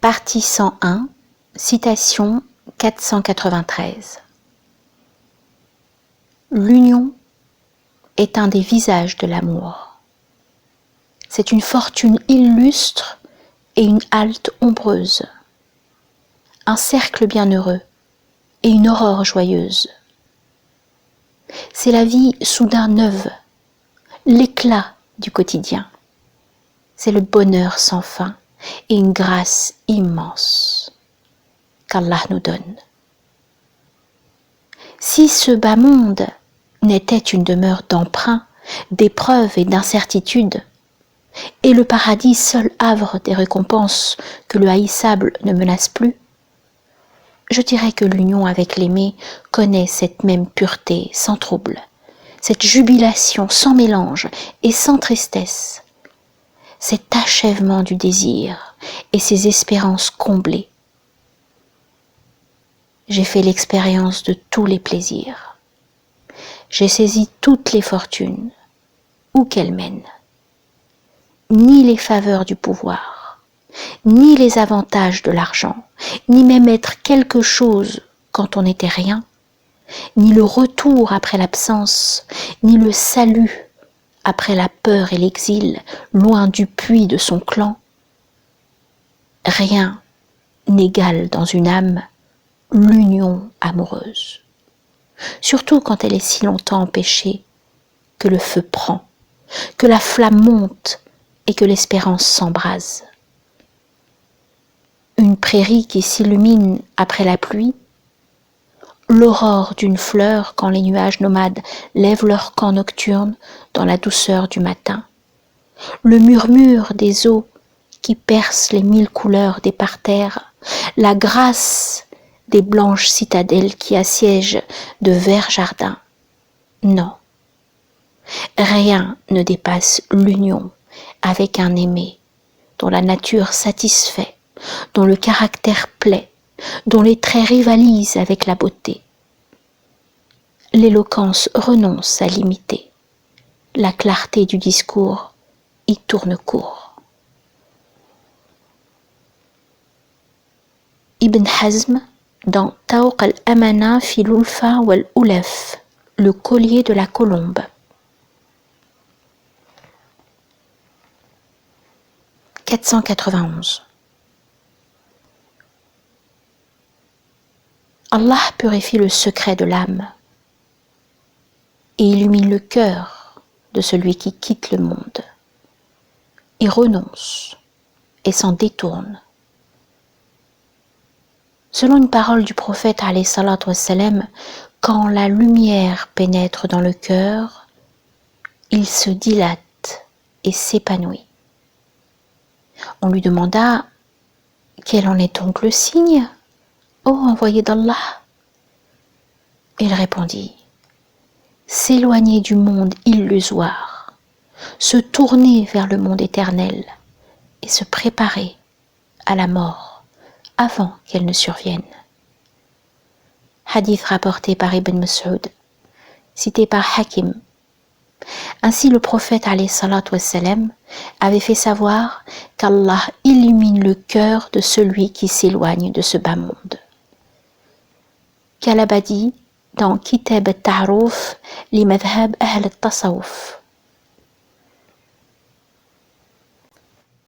Partie 101, citation 493. L'union est un des visages de l'amour. C'est une fortune illustre et une halte ombreuse, un cercle bienheureux et une aurore joyeuse. C'est la vie soudain neuve, l'éclat du quotidien. C'est le bonheur sans fin et une grâce immense qu'Allah nous donne. Si ce bas monde n'était une demeure d'emprunt, d'épreuves et d'incertitudes, et le paradis seul havre des récompenses que le haïssable ne menace plus, je dirais que l'union avec l'aimé connaît cette même pureté sans trouble, cette jubilation sans mélange et sans tristesse, cet achèvement du désir et ces espérances comblées. J'ai fait l'expérience de tous les plaisirs. J'ai saisi toutes les fortunes, où qu'elles mènent. Ni les faveurs du pouvoir, ni les avantages de l'argent, ni même être quelque chose quand on n'était rien, ni le retour après l'absence, ni le salut après la peur et l'exil, loin du puits de son clan. Rien n'égale dans une âme l'union amoureuse, surtout quand elle est si longtemps empêchée que le feu prend, que la flamme monte et que l'espérance s'embrase. Une prairie qui s'illumine après la pluie, l'aurore d'une fleur quand les nuages nomades lèvent leur camp nocturne dans la douceur du matin, le murmure des eaux qui percent les 1000 couleurs des parterres, la grâce des blanches citadelles qui assiègent de verts jardins. Non, rien ne dépasse l'union avec un aimé dont la nature satisfait, dont le caractère plaît, dont les traits rivalisent avec la beauté. L'éloquence renonce à l'imiter, la clarté du discours y tourne court. Ibn Hazm, dans Tawq al-Amana fi l'Ulfa wal-Ulaf, le collier de la colombe. « 491. Allah purifie le secret de l'âme et illumine le cœur de celui qui quitte le monde et renonce et s'en détourne. Selon une parole du prophète alayhi salatu wassalam, quand la lumière pénètre dans le cœur, il se dilate et s'épanouit. On lui demanda « Quel en est donc le signe, ô envoyé d'Allah ?» Il répondit « S'éloigner du monde illusoire, se tourner vers le monde éternel et se préparer à la mort avant qu'elle ne survienne. » Hadith rapporté par Ibn Mas'ud, cité par Hakim. Ainsi le prophète alayhi salatu wassalam avait fait savoir qu'Allah illumine le cœur de celui qui s'éloigne de ce bas monde. Kalabadi dans Kitab al-Ta'ruf li madhhab ahl al-tasawuf.